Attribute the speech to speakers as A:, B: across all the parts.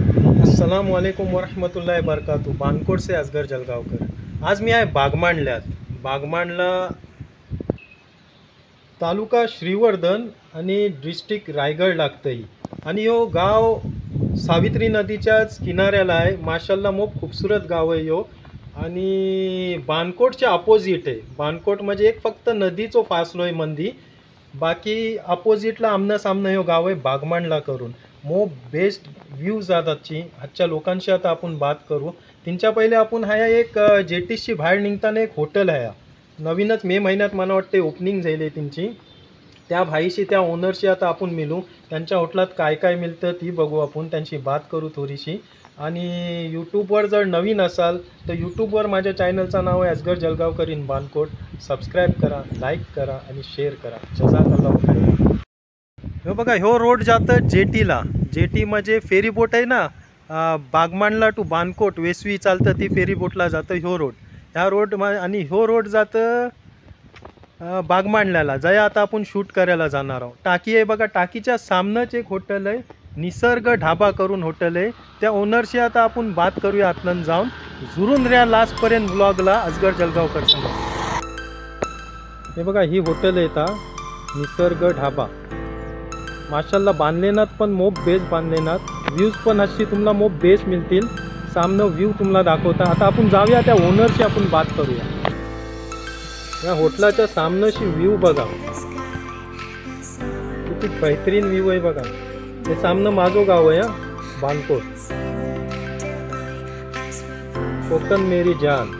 A: अस्सलाम वालेकुम वरहमतुल्लाहि वबरकातुहू। बानकोट से असगर जलगावकर। आज मी आहे बागमांडल्यात। बागमांडला तालुका श्रीवर्धन आणि डिस्ट्रिक्ट रायगड लागतंय आणि हो गाव सावित्री नदीच्याच किनाऱ्याला आहे। माशाल्लाह खूप खूबसूरत गाव आहे हो आणि बानकोटच्या अपोजिट आहे। बानकोट म्हणजे एक फक्त नदीचो फासलो आहे मंदी, बाकी अपोजिटला आमना सामना हो गाव आहे बागमांडला करून। बेस्ट व्ह्यूज जातात आजच्या लोकांशी आता आपण बात करू। त्यांच्या पहिले आपण हा एक जेटीसी बाहेर निघताना एक हॉटेल आहे, नवीनच मे महिन्यात मला वाटते ओपनिंग झाली त्यांची। त्या भाईशी त्या ओनरशी आता आपण मिळू, त्यांच्या हॉटेलात काय काय मिळतं ती बघू, आपण त्यांची बात करू थोडीशी। आणि यूट्यूबवर जर नवीन असाल तर यूट्यूबवर माझ्या चॅनलचं नाव आहे असगर जलगावकर इन बानकोट। सबस्क्राईब करा, लाईक करा आणि शेअर करा। जजाकल्लाह खैर। हो बघा, ह्यो रोड जातं जेटीला। जेटी म्हणजे फेरी बोट आहे ना, बागमांडला टू बानकोट वेसवी चालतं ती फेरी बोटला जातं ह्यो रोड। ह्या रोड आणि ह्यो रोड जातं बागमांडल्याला। जया आता आपण शूट करायला जाणार आहोत। टाकी आहे बघा, टाकीच्या सामनंच एक हॉटेल आहे, निसर्ग ढाबा करून हॉटेल आहे। त्या ओनरशी आता आपण बात करूया आतनं जाऊन। जुरून राहा लास्टपर्यंत ब्लॉगला असगर जलगावकर सांगा। हे बघा, ही हॉटेल आहे आता निसर्ग ढाबा। माशाल्लाह बांधलेनात पण बेस बांधलेनात। व्ह्यूज पण अशी तुम्हाला बेस मिळतील। सामनं व्ह्यू तुम्हाला दाखवता। आता आपण जाऊया त्या ओनरशी आपण बात करूया। या हॉटेलाच्या सामनाशी व्ह्यू बघा, किती बेहतरीन व्ह्यू आहे बघा। हे सामनं माझं गाव आहे बानकोट। कोकण मेरी जान।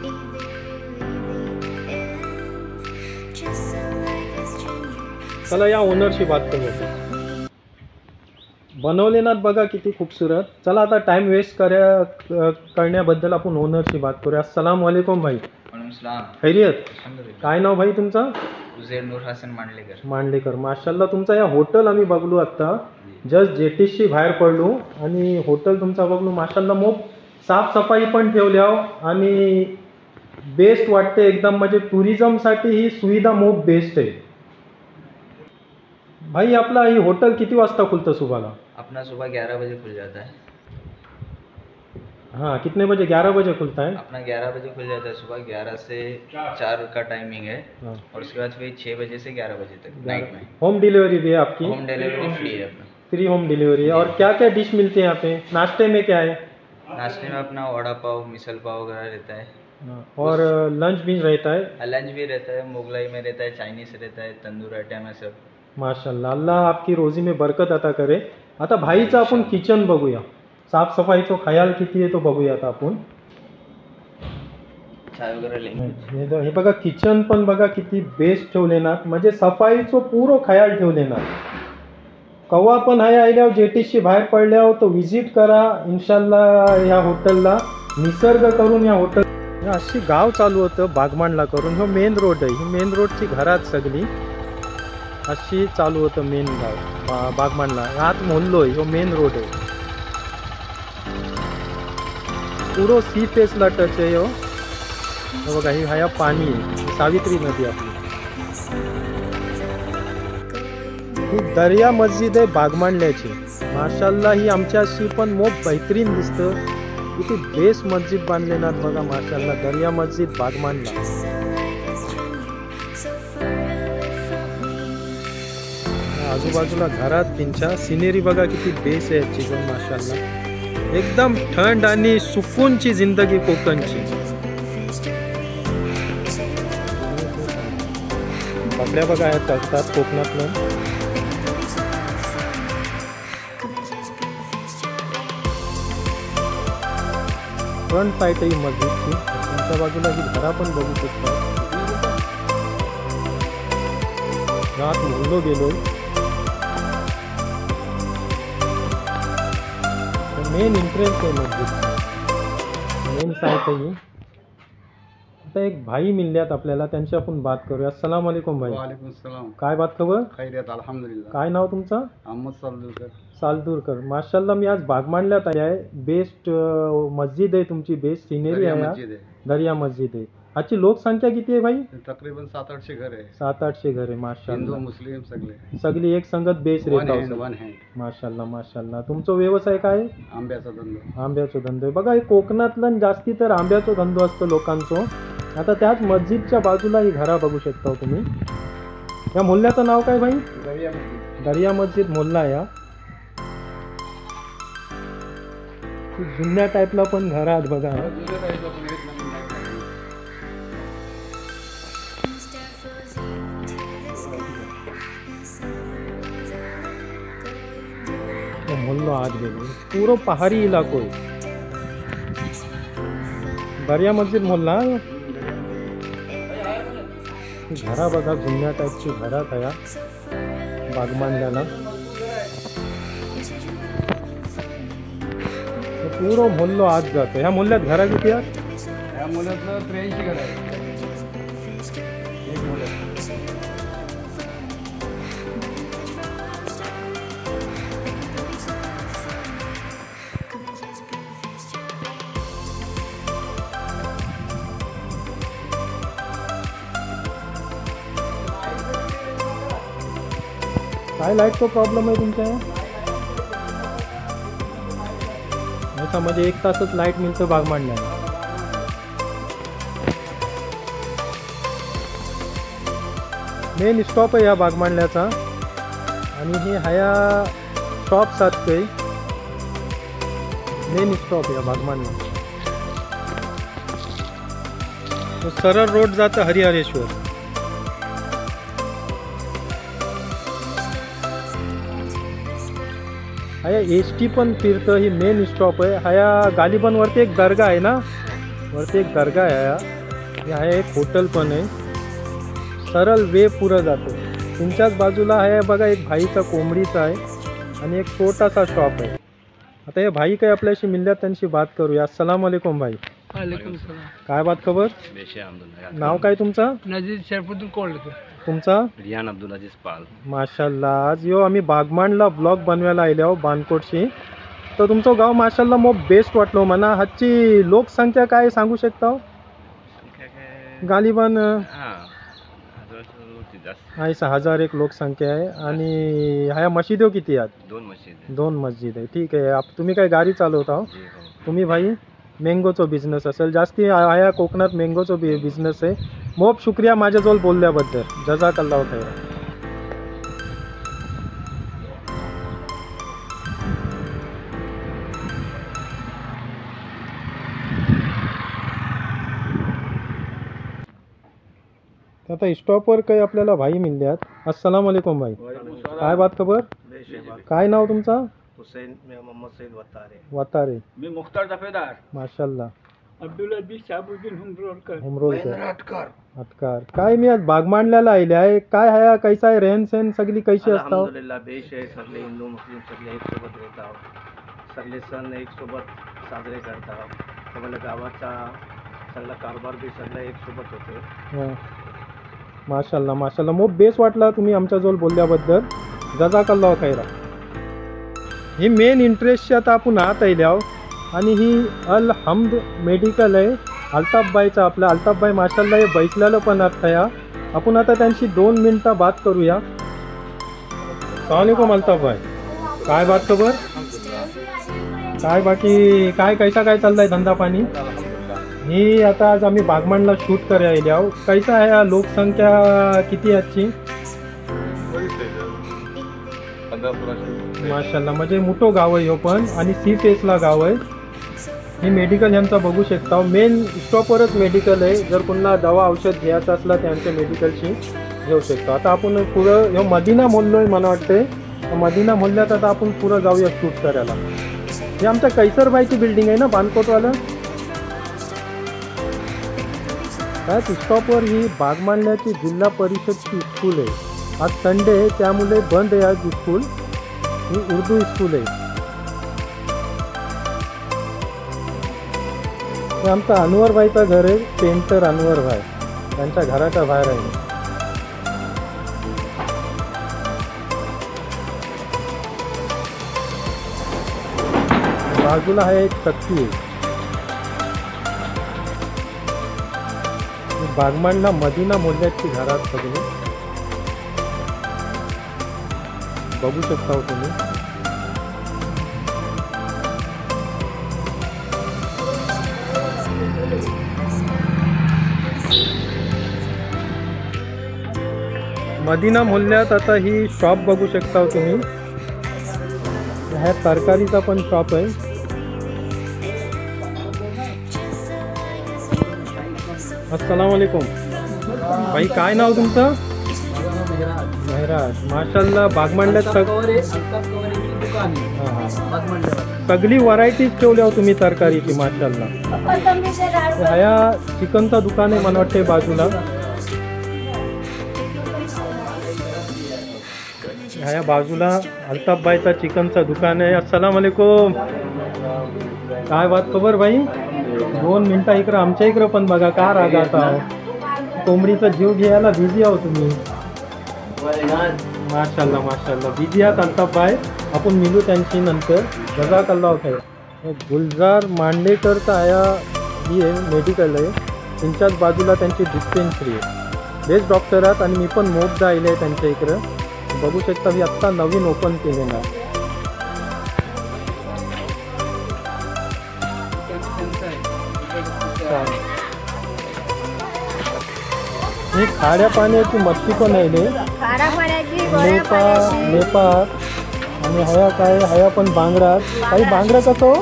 A: चला या ओनरशी बात करूया। बनवलेनात बघा किती खूबसूरत। चला आता टाइम वेस्ट करण्याबद्दल आपण ओनरशी बात करूया। अस्सलाम वालेकुम भाई। खैरियत? काय नाव भाई तुमचं?
B: उझैर नूर हसन
A: मांडलेकर। माशाल्लाह तुमचा या हॉटेल आम्ही बघलो आता, जस्ट जेटीशी बाहेर पडलो आणि हॉटेल तुमचा बघलो। माशाल्लाह साफसफाई पण ठेवल्या आणि बेस्ट वाटते एकदम, म्हणजे टुरिझमसाठी ही सुविधा बेस्ट आहे भाई। आपला ही होटल किती वाजता खुलतं सुबहला?
B: अपना सुबह 11 बजे खुल जाता है।
A: हाँ, कितने बजे? 11 बजे खुलता है
B: अपना 11 बजे खुल जाता है सुबह। 11 से 4 का टाइमिंग है।
A: हाँ।
B: और उसके बाद फिर 6 बजे से 11 बजे तक नाइट में।
A: होम डिलीवरी भी है आपकी?
B: होम डिलीवरी फ्री है अपना।
A: फ्री होम डिलीवरी है। और क्या क्या डिश मिलते हैं यहाँ पे? नाश्ते में क्या है?
B: नाश्ते में अपना वड़ा पाव, मिसल पाव वगैरह रहता है।
A: और लंच भी रहता है?
B: लंच भी रहता है, मुगलाई में रहता है, चाइनीज रहता है, तंदूर आइटम है सब।
A: माशाल्लाह, अल्लाह आपकी रोजी में बरकत अता करे। आता भाईचं आपण किचन बघूया, साफसफाईचा ख्याल किती आहे तो बघूया आता आपण।
B: चाय वगैरह लेंगे।
A: हे बघा, किचन पण बघा किती बेस्ट ठेवलेनात, म्हणजे सफाईचं पूर्ण ख्याल ठेवलेनात। कवा पण हाय आल्यावर जेटीशी बाहेर पडल्यावर तो विजिट करा इन्शाल्लाह ह्या हॉटेलला। निसर्ग करून या हॉटेल अशी गाव चालू होतं बागमांडला करून। हो मेन रोड आहे, ही मेन रोडची घरात सगळी अशी चालू होतं मेन गाव बागमांडला। आत मोहल्लो आहे, हो मेन रोड आहे, पुरो सी फेसला टच आहे हो। बघा, ही हा पाणी आहे, सावित्री नदी आपली। ही दर्या मस्जिद आहे बागमांडल्याची। माशाल्लाह ही आमच्याशी पण बेहतरीन दिसतं। किती बेस्ट मस्जिद बांधलेनात बघा माशाल्लाह, दर्या मस्जिद बागमांडला। आजूबाजूला घरात त्यांच्या सिनेरी बघा किती बेस आहे याची पण माशाल्लाह। एकदम थंड आणि सुकूनची जिंदगी कोकणची। आपल्या बघा या चालतात कोकणातलं। फ्रंट साईड ही मस्जिदची, त्यांच्या बाजूला ही घरा पण बघू शकता। रात मोहल्लो गेलोय, मेन एंट्रेंस आहे मस्जिदची, मेन साईट आहे ही। आता एक भाई मिळल्यात आपल्याला, त्यांची आपण बात करूया। अस्सलाम वालेकुम भाई।
C: वालेकुम सलाम।
A: काय बात खबर?
C: खैरियत अल्हम्दुलिल्लाह।
A: काय नाव तुमचं?
C: अहमद सालदूरकर।
A: सालदूरकर। माशाल्लाह मी आज बागमांडल्यात आहे। बेस्ट मस्जिद आहे तुमची, बेस्ट सिनेरी आहे, दर्या मस्जिद आहे। आजची लोकसंख्या किती आहे भाई?
C: तकरीबन 700-800 घर आहे.
A: 700-800 घर आहे.
C: हिंदू
A: माशाल्लाह.
C: मुस्लिम सगळे.
A: सगळी एक संगत बेस
C: वन
A: रेत
C: हँड वन हँड.
A: माशाल्लाह माशाल्लाह. तुमचा व्यवसाय काय आहे?
C: आंब्याचा धंदा.
A: आंब्याचो धंदो आहे. बघा हे कोकणातलं जास्ती तर आंब्याचो धंदो असतो लोकांचो. आता त्याच मस्जिदच्या बाजूला ही घरा बघू शकता तुम्ही. या मोहल्ल्याचं नाव काय भाई? दर्या मस्जिद मोहल्ला. या जुन्या टाईपला पण घरा आहेत बघा. मोहल्लो आज गेलो पूरो पहाड़ी इलाको है. दर्या मस्जिद मोहल्ला. घरा बघा जुन्या टाईपची घरा तया बागमांड्याला. पूरो मोहल्लो आज जातो. ह्या मोहल्ल्यात घरा किती आहेत?
C: या मुलातलं 83 घर आहे. एक मुलं.
A: काय लाईटचा प्रॉब्लेम आहे तुमच्या? मध्ये 1 तासच लाईट मिळतं बागमांड्याला. मेन स्टॉप आहे या बागमांड्याचा आणि हे ह्या शॉप्स आहेत काही. मेन स्टॉप आहे या बागमांड्या. सरळ रोड जातं हरिहरेश्वर. हाया एस टी पण फिरतं. ही मेन स्टॉप आहे. हाया गालिबनवरती एक दर्गा आहे ना, वरती एक दर्गा आहे. हा एक हॉटेल पण आहे. सरळ वे पुरं जातो. तुमच्याच बाजूला आहे बघा एक भाईचा कोंबडीचा आहे आणि एक छोटासा शॉप आहे. आता हे भाई काय आपल्याशी मिळल्यात त्यांची बात करूया. अस्सलाम वालेकुम भाई.
D: वालेकुम सलाम.
A: काय बात खबर? नाव काय तुमचं?
D: नजीर शरफुद्दीन कोल्ड.
A: तुमचा?
B: रियान अब्दुल अजीज पाल.
A: माशाल्लाह. आज यो आम्ही बागमांडला ब्लॉग बनवायला आले आहो बानकोटशी. तर तुमचं गाव माशाल्लाह मग बेस्ट वाटलो म्हणा. हाची लोकसंख्या काय सांगू शकता? गालिबान आहे 6001 लोकसंख्या आहे. आणि ह्या मशिदो किती आहेत? 2 मस्जिद आहे. ठीक आहे. तुम्ही काय गाडी चालवता? तुम्ही भाई मँगोचो बिझनेस असेल जास्ती ह्या कोकणात मँगोचो बिझनेस आहे. मोप शुक्रिया माझ्याजवळ बोलल्याबद्दल. जजाकल्लाह खैर. आता स्टॉपवर काही आपल्याला भाई मिळल्यात. अस्सलाम वालेकुम भाई. काय बात खबर? काय नाव तुमचं?
C: हुसैन मोहम्मद सईद वतारे.
A: वतारे.
D: मी मुख्तार दफेदार.
A: माशाल्लाह.
D: अब्दुल अजीज शाहबुद्दीन
A: हुमरोलकर. अटकार. काय मी आज बागमांडल्याला आले आहे. काय आहे कैसा आहे रहन सहन सगळी कैशी असतात?
C: अल्हम्दुलिल्लाह बेश आहे. सगळे हिंदू मुस्लिम सगळे एक सोबत राहतात. सगळे सण एक सोबत साजरे करतात. सगळ्या गावाचा सगळा कारभार बी सगळा एक सोबत होतो.
A: माशाल्लाह माशाल्लाह. मोप बेस वाटला तुम्ही आमच्याजवळ बोलल्याबद्दल. जजाकल्लाह खैरा. ही मेन इंटरेस्टची आता आपण आत आल्या आणि ही अल हमद मेडिकल आहे अल्ताफबाईचा. आपला अल्ताफबाई माशाल्लाह हे बैसल्याला पण आत या. आपण आता त्यांची 2 मिनिटं बात करूया. अस्सलामुअलैकुम अल्ताफबाई. काय बात खबर? काय बाकी काय कैसा काय चाललाय धंदा पाणी? ही आता आज आम्ही बागमांडला शूट करायला आहो. कैसा आहे लोकसंख्या किती आजची? माशाल्लाह. म्हणजे मोठं गाव आहे हो पण आणि सी फेसला गाव आहे. ही मेडिकल यांचा बघू शकता. मेन स्टॉपवरच मेडिकल आहे. जर कोणाला दवा औषध घ्यायचं असला त्यांच्या मेडिकलशी घेऊ शकतो. आता आपण पुढं ह्यो मदिना मोहल्लो आहे मला वाटते. मदिना मोहल्ल्यात आता आपण पुढं जाऊया शूट करायला. हे आमच्या कैसरबाईची बिल्डिंग आहे ना बानकोटवाला. त्याच स्टॉपवर ही बागमांडल्याची जिल्हा परिषदची स्कूल आहे. आज संडे आहे त्यामुळे बंद आहे आज स्कूल. ही उर्दू स्कूल आहे. हे आमचा अनवरबाईचं घर आहे. पेंटर अनवरबाई. त्यांच्या घराच्या बाहेर आहे. बाजूला आहे एक चक्की आहे. बागमांडला मदिना मोहल्ल्याची घरात सगळी बघू शकता हो तुम्ही. मदिना मोहल्ल्यात आता ही शॉप बघू शकता हो तुम्ही. ह्या तरकारीचा पण शॉप आहे. अस्सलाम वालेकुम भाई, काय नाव तुमचं? मेहराज. माशाल्लाह बागमांडल्यात सगळी व्हरायटीज ठेवल्या हो तुम्ही तरकारीची. माशाल्लाह. ह्या चिकनचा दुकान आहे मला वाटते बाजूला. ह्या बाजूला अल्ताफ भाईचा चिकनचा दुकान आहे. अस्सलाम वालेकुम. काय बात खबर भाई? 2 मिनटं इकडं आमच्या इकडं पण बघा का रागात आहो. कोंबडीचा जीव घ्यायला बिझी आहो तुम्ही. माशाल्लाह माशाल्लाह बिझी आहात अल्ताफ भाई. आपण मिळू त्यांची नंतर. जजाकल्लाह खैर. गुलजार मांडेकरचा ह्या ही आहे मेडिकल आहे. त्यांच्याच बाजूला त्यांची डिस्पेन्सरी आहे. बेस्ट डॉक्टर आहात आणि मी पण मोठदा आले आहे त्यांच्या इकडं. बघू शकता मी आत्ता नवीन ओपन केलेलं आहे. ही खाऱ्या पाण्याची मच्छी पण आहे. नेपा आणि हया काय हया पण बांगडा. काही बांगडा कसं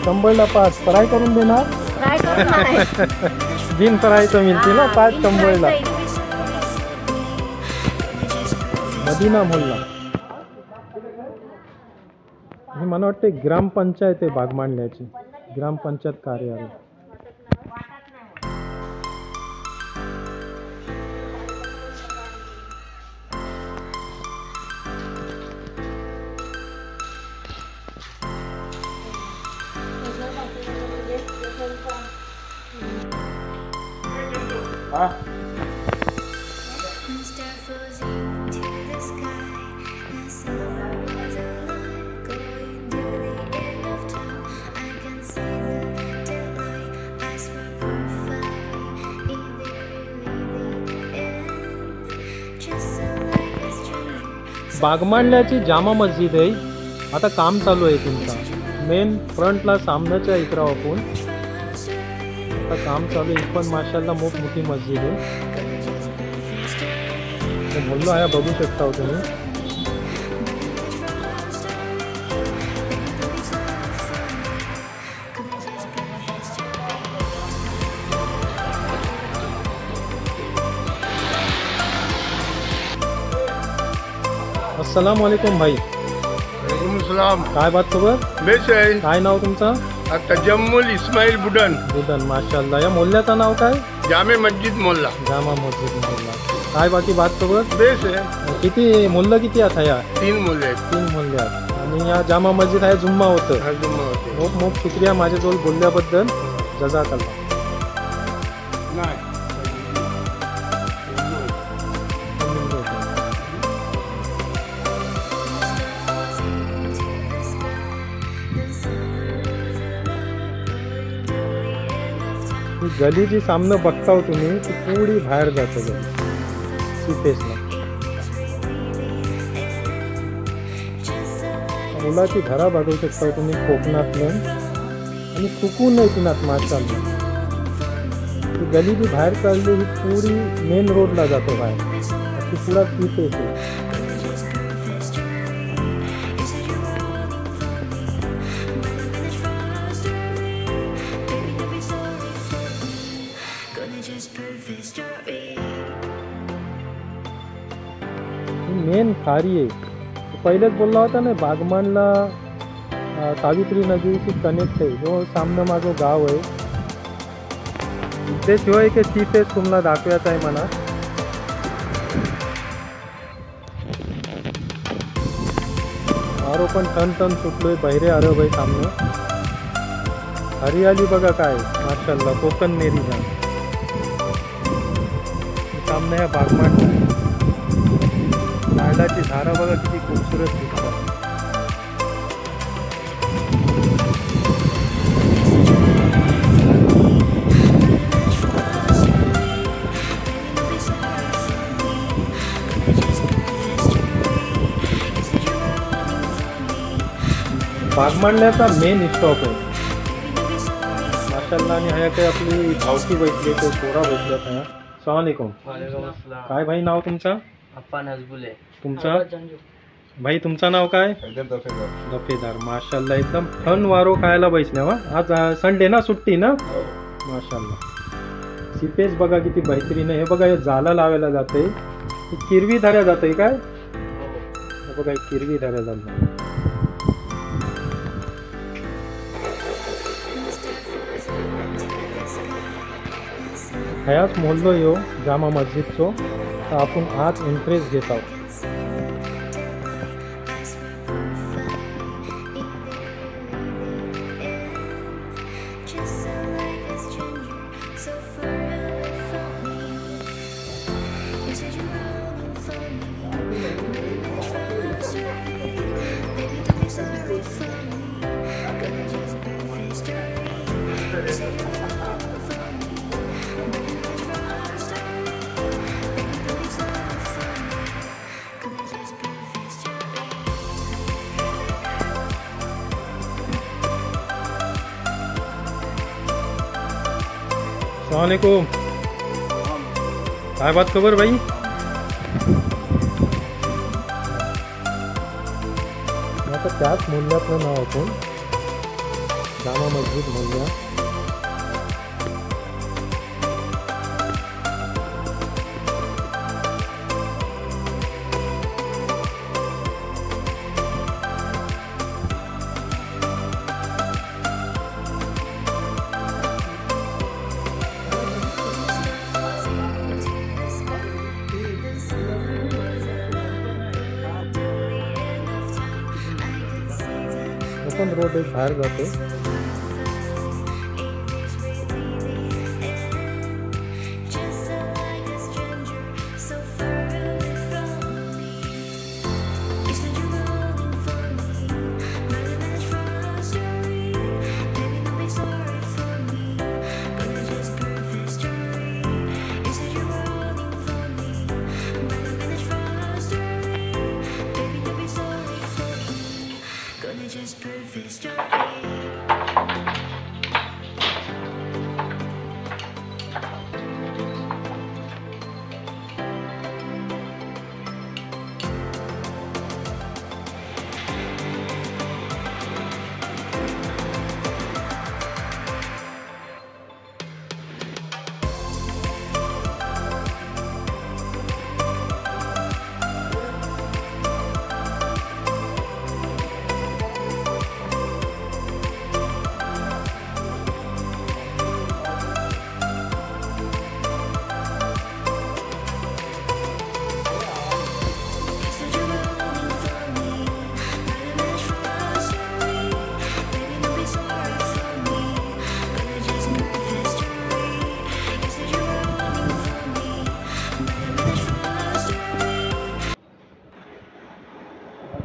A: 100ला 5 फ्राय करून देणार. बिन फ्रायचं मिळते ना 5 100ला. मदिना मोहल्ला ही मला वाटते ग्रामपंचायत आहे बागमांडल्याची. ग्रामपंचायत कार्यालय. बागमांडल्याची जामा मस्जिद आहे. आता काम चालू आहे तुमचा. मेन फ्रंटला सामन्याच्या इकडं आपण आता काम चालू आहे. पण माशाल्लाह मोठ मोठी मस्जिद आहे. बोललो आहे बघू शकता तुम्ही. अस्सलाम वालेकुम भाई.
E: वालेकुम सलाम.
A: काय बात खबर?
E: बेस आहे.
A: काय नाव तुमचं?
E: तजम्मुल इस्माईल बुडन.
A: बुदन. माशाल्लाह. या मोहल्ल्याचं नाव काय?
E: जामे मस्जिद मोहल्ला.
A: जामा मस्जिद मोहल्ला. काय बाकी बात खबर?
E: बेस आहे.
A: किती मोहल्ला किती आहेत ह्या?
E: 3 मोहल्ले आहेत.
A: 3 मोहल्ले आहेत. आणि या जामा मस्जिद आहे जुम्मा होतं.
E: हा जुम्मा होते.
A: खूप खूप शुक्रिया माझ्याजवळ बोलल्याबद्दल. जजाकल्लाह.
E: नाही
A: गली जी सामनं बघताव तुम्ही ती पुढी बाहेर जातं गली सीफेसला. मुलाची घरा बघू शकता तुम्ही कोकणातलं आणि सुकून नाही तिनात माशाल्लाह. ती गली जी बाहेर काढली ही पुढी मेन रोडला जातो बाहेर. ती पुरा सीफेस आहे. मेन खारी आहे. पहिलेच बोलला होता ना बागमांडला सावित्री नदीशी कनेक्ट आहे. जो सामनं माझं गाव आहे. इथे शिवाय की सीफेस तुम्हाला दाखवायचं आहे मला. आरो पण टन सुटलोय. बहिरे अरब आहे सामनं. हरियाली बघा काय माशाल्लाह. कोकण मेरी जान. सामने ह्या बागमांड नारळाची झाडं बघा किती खूपसूरत दिसतात. बागमांडल्याचा मेन स्टॉप आहे माशाल्लाह. आणि ह्या काही आपली भावकी बैठली तो पोरा बैठल्यात ह्या. सलामकुम. काय भाई नाव तुमचा?
B: अप्पान हजबुले.
A: तुमचा भाई तुमचं नाव काय? दफेदार. माशाल्लाह एकदम थंड वारो खायला बैसल्या वा. आज संडे ना, सुट्टी ना. माशाल्लाह. सिपेस बघा किती बेहतरीन आहे. हे बघा हे जाला लावायला जाते. किरवी धऱ्या जाते काय? हे बघा किरवी धऱ्या जाते. ह्याच मोहल्लो यो जामा मस्जिदचो. तर आपण आज इंटरेस्ट घेत आहोत. अस्सलामुअलैकुम. काय बात खबर भाई? आता त्याच मूल्यातलं नाव आपण जामा मस्जिद मूल्या. ओपन रोड एक बाहेर जातो.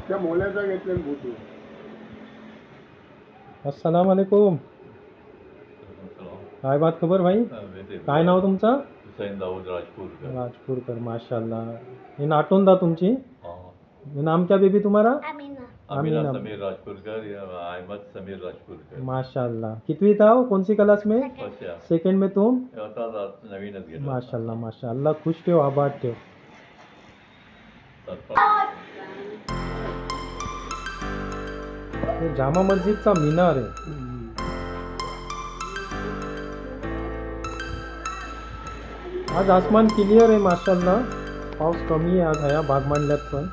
E: त्या मोल्याचा घेतले भूतू.
A: अस्सलाम वालेकुम. काय बात खबर भाई? काय नाव तुमचं?
F: हुसैन दाऊद राजपूरकर.
A: राजपूरकर. माशाल्लाह. ये नाटून दा तुमची.
F: हाँ.
A: ये नाम क्या बेबी तुम्हारा?
F: अमीना
A: अमीना.
F: समीर राजपूरकर या अहमद समीर राजपूरकर.
A: माशाल्लाह. कितवी था हो? कौन सी क्लास में?
F: बस या
A: सेकंड में तुम?
F: आता नवीनच गेला.
A: माशाल्लाह माशाल्लाह. खुश ठेव, आबाद ठेव. हे जामा मस्जिदचा मिनार आहे. आज आसमान क्लिअर आहे माशाल्लाह. पाऊस कमी आहे आज ह्या बागमांडल्यात पण.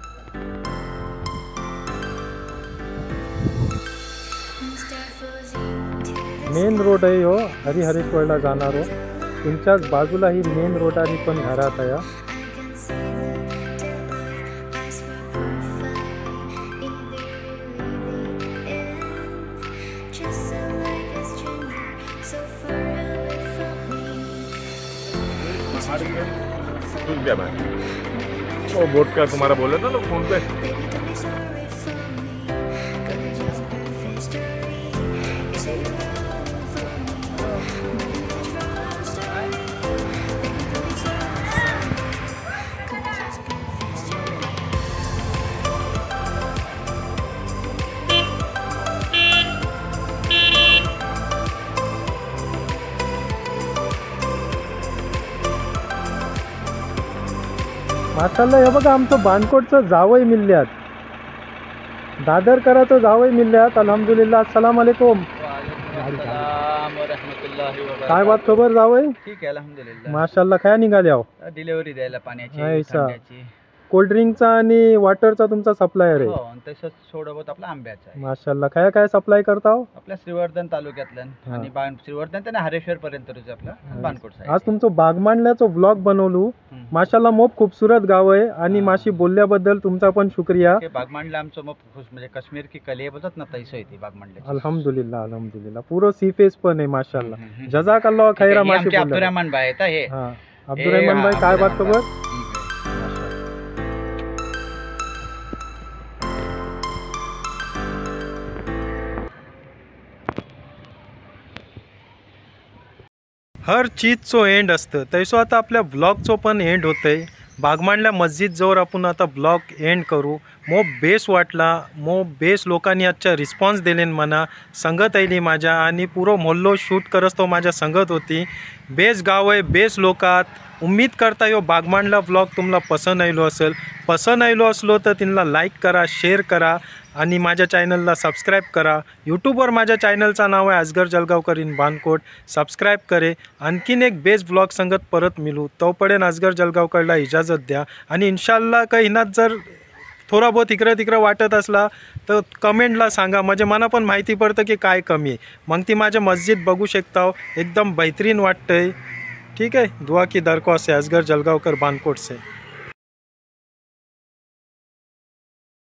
A: मेन रोड आहे हो हरिहरेश्वरला जाणारो. तुमच्याच बाजूला ही मेन रोडारी पण घरात आहे.
E: वो बोट का तुम्हारा बोले था ना फोन पे.
A: माशाल्लाह हे बघा आमचं बानकोटचं जावई मिल्ल्यात, दादरकराचं जावई मिल्ल्यात. अल्हम्दुलिल्लाह. अस्सलाम वालेकुम. काय बात खबर जावई?
B: ठीक आहे अल्हम्दुलिल्लाह.
A: माशाल्लाह. काय निघाले आहो?
B: डिलिव्हरी द्यायला पाण्याची
A: ऐसा.
B: थंड्याची.
A: कोल्ड ड्रिंकचा आणि वॉटरचा तुमचा सप्लायर
B: हो
A: आहे.
B: आणि तसंच सोडवत आपला आंब्याचा आहे.
A: माशाल्लाह. काय काय सप्लाय करता हो?
B: आपल्या श्रीवर्धन तालुक्यातलं
A: हा.
B: आणि श्रीवर्धन ते हरेश्वर पर्यंत आपला बानकोट
A: आज
B: साईड.
A: तुमचं बागमांडल्याचं ब्लॉग बनवलू. माशाल्लाह मोप खूबसूरत गाव आहे आणि माशी बोलल्याबद्दल तुमचा पण शुक्रिया.
B: बागमांडला आमचं मग म्हणजे काश्मीर की कलिया बोलतात ना तैसं येते बागमांडला.
A: अल्हम्दुलिल्लाह अल्हम्दुलिल्लाह. पुरो सी फेस पण आहे माशाल्लाह. जजाकल्लाह खैरा माशी बोलल्या.
B: अब्दुरहमान भाई आहेत हे.
A: हां अब्दुरहमान भाई काय बात खबर? हर चीजचो एंड असतं तैसो आता आपल्या ब्लॉगचो पण एंड होतंय. बागमांडल्या मस्जिद जवळ आपण आता ब्लॉग एंड करू. मो बेस वाटला, मो बेस लोकांनी आजच्या रिस्पॉन्स दिलेन मना. संगत आयली माझ्या आणि पुरो मोहल्लो शूट करस तो माझ्या संगत होती. बेस गाव आहे, बेस लोकात. उम्मीद करता यो बागमांडला ब्लॉग तुम्हाला पसंत आयलो असेल. पसंत आयलो असलो तर तिला लाईक करा, शेअर करा आणि माझ्या चॅनलला सबस्क्राईब करा. यूट्यूबवर माझ्या चॅनलचं नाव आहे असगर जलगावकर इन बानकोट. सबस्क्राईब करे. आणखीन एक बेस ब्लॉग संगत परत मिळू. तोपर्यंत असगर जलगावकरला इजाजत द्या आणि इन्शाल्लाह काही हिनात जर थोडा बहुत इकडं तिकडं वाटत असला तर कमेंटला सांगा, म्हणजे मला पण माहिती पडतं की काय कमी आहे. मग ती माझ्या मस्जिद बघू शकता, एकदम बेहतरीन वाटतंय. ठीक आहे. दुआ की दरख्वास्त है असगर जलगावकर बानकोट से.